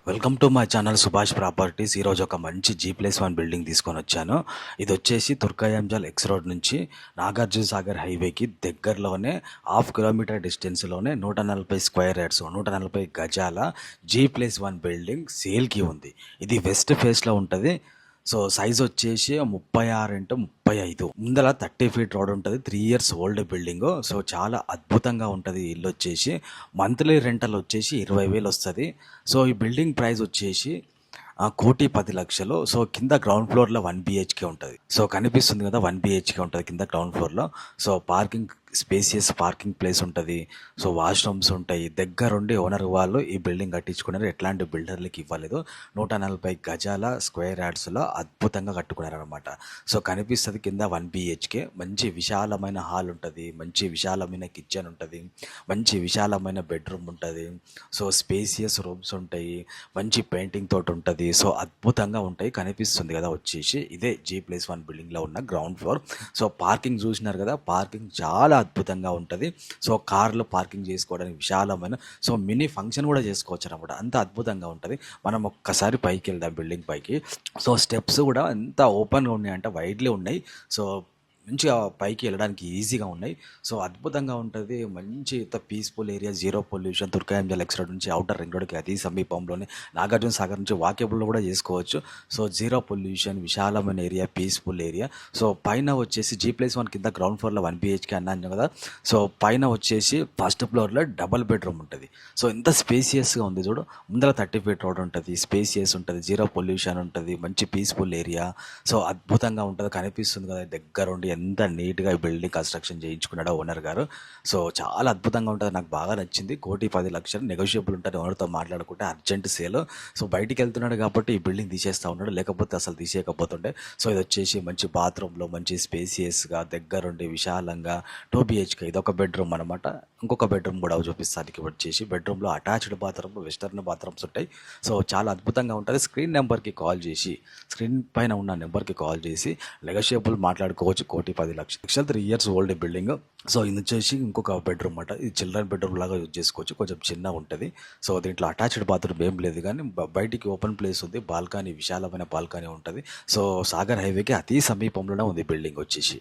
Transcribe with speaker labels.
Speaker 1: Welcome to my channel Subhash properties. ఈరోజు ఒక మంచి G+1 బిల్డింగ్ తీసుకొని వచ్చాను. ఇది వచ్చేసి తుర్కయాంజల్ ఎక్స్ రోడ్ నుంచి నాగార్జున సాగర్ హైవేకి దగ్గరలోనే 1/2 కిలోమీటర్ డిస్టెన్స్లోనే 140 స్క్వేర్ యార్డ్స్ 140 గజాల G+1 బిల్డింగ్ సేల్కి ఉంది. ఇది వెస్ట్ ఫేస్లో ఉంటుంది. సో సైజ్ వచ్చేసి 36x35. ముందర 30 ఫీట్ రోడ్ ఉంటుంది. 3 ఇయర్స్ ఓల్డ్ బిల్డింగ్. సో చాలా అద్భుతంగా ఉంటుంది. ఇల్లు వచ్చేసి మంత్లీ రెంటల్ వచ్చేసి 20,000 వస్తుంది. సో ఈ బిల్డింగ్ ప్రైస్ వచ్చేసి 1,10,00,000. సో కింద గ్రౌండ్ ఫ్లోర్లో 1 BHK ఉంటుంది. సో కనిపిస్తుంది కదా, 1 BHK ఉంటుంది కింద గ్రౌండ్ ఫ్లోర్లో. So parking spacious parking place ఉంటుంది. సో వాష్రూమ్స్ ఉంటాయి. దగ్గరుండి ఓనర్ వాళ్ళు ఈ బిల్డింగ్ కట్టించుకున్నారు. ఎట్లాంటి బిల్డర్లకి ఇవ్వలేదు. 140 గజాల స్క్వేర్ యార్డ్స్లో అద్భుతంగా కట్టుకున్నారు అనమాట. సో కనిపిస్తుంది కింద 1 BHK. మంచి విశాలమైన హాల్ ఉంటుంది. మంచి విశాలమైన కిచెన్ ఉంటుంది. మంచి విశాలమైన బెడ్రూమ్ ఉంటుంది. సో స్పేసియస్ రూమ్స్ ఉంటాయి. మంచి పెయింటింగ్ తోటి ఉంటుంది. సో అద్భుతంగా ఉంటాయి. కనిపిస్తుంది కదా వచ్చేసి ఇదే G+1 బిల్డింగ్లో ఉన్న గ్రౌండ్ ఫ్లోర్. సో పార్కింగ్ చూసినారు కదా, పార్కింగ్ చాలా అద్భుతంగా ఉంటుంది. సో కార్లో పార్కింగ్ చేసుకోవడానికి విశాలమైన, సో మినీ ఫంక్షన్ కూడా చేసుకోవచ్చు అనమాట. అంత అద్భుతంగా ఉంటుంది. మనం ఒక్కసారి పైకి వెళ్దాం బిల్డింగ్ పైకి. సో స్టెప్స్ కూడా ఎంత ఓపెన్గా ఉన్నాయంటే వైడ్లీ ఉన్నాయి. సో మంచిగా పైకి వెళ్ళడానికి ఈజీగా ఉన్నాయి. సో అద్భుతంగా ఉంటుంది. మంచి peaceful area, zero pollution. Turkayamjal X road నుంచి అవుటర్ రింగ్ రోడ్కి అతి సమీపంలోనే నాగార్జున సాగర్ నుంచి వాకేబుల్లో కూడా చేసుకోవచ్చు. సో జీరో పొల్యూషన్, విశాలమైన ఏరియా, పీస్ఫుల్ ఏరియా. సో పైన వచ్చేసి G+1 కింద గ్రౌండ్ ఫ్లోర్లో 1 BHK అన్నాను కదా. సో పైన వచ్చేసి ఫస్ట్ ఫ్లోర్లో డబల్ బెడ్రూమ్ ఉంటుంది. సో ఎంత స్పేసియస్గా ఉంది చూడు. ముందర 30 ఫీట్ రోడ్ ఉంటుంది. స్పేసియస్ ఉంటుంది. జీరో పొల్యూషన్ ఉంటుంది. మంచి పీస్ఫుల్ ఏరియా. సో అద్భుతంగా ఉంటుంది. కనిపిస్తుంది కదా దగ్గరుండి ఎంత నీట్గా ఈ బిల్డింగ్ కన్స్ట్రక్షన్ చేయించుకున్నాడో ఓనర్ గారు. సో చాలా అద్భుతంగా ఉంటుంది. నాకు బాగా నచ్చింది. 1,10,00,000 నెగోషియబుల్ ఉంటుంది. ఓనర్తో మాట్లాడుకుంటే అర్జెంట్ సేల్. సో బయటికి వెళ్తున్నాడు కాబట్టి ఈ బిల్డింగ్ తీసేస్తూ ఉన్నాడు, లేకపోతే అసలు తీసేయకపోతుండే. సో ఇది వచ్చేసి మంచి బాత్రూంలో మంచి స్పేసియస్గా దగ్గరుండి విశాలంగా 2 BHK. ఇది ఒక బెడ్రూమ్ అనమాట. ఇంకొక బెడ్రూమ్ కూడా చూపిస్తానికి వచ్చేసి బెడ్రూమ్లో అటాచ్డ్ బాత్రూమ్, వెస్టర్న్ బాత్రూమ్స్ ఉంటాయి. సో చాలా అద్భుతంగా ఉంటుంది. స్క్రీన్ నెంబర్కి కాల్ చేసి, స్క్రీన్ పైన ఉన్న నెంబర్కి కాల్ చేసి నెగోషియబుల్ మాట్లాడుకోవచ్చు. 1,10,00,000 3 ఇయర్స్ ఓల్డ్ బిల్డింగ్. సో ఇది వచ్చేసి ఇంకొక బెడ్రూమ్ అన్నమాట. ఇది చిల్డ్రన్ బెడ్రూమ్ లాగా యూజ్ చేసుకోవచ్చు. కొంచెం చిన్నగా ఉంటుంది. సో దీంట్లో అటాచ్డ్ బాత్రూమ్ ఏం లేదు, కానీ బయటికి ఓపెన్ ప్లేస్ ఉంది. బాల్కనీ, విశాలమైన బాల్కనీ ఉంటుంది. సో సాగర్ హైవేకి అతి సమీపంలోనే ఉంది బిల్డింగ్ వచ్చేసి.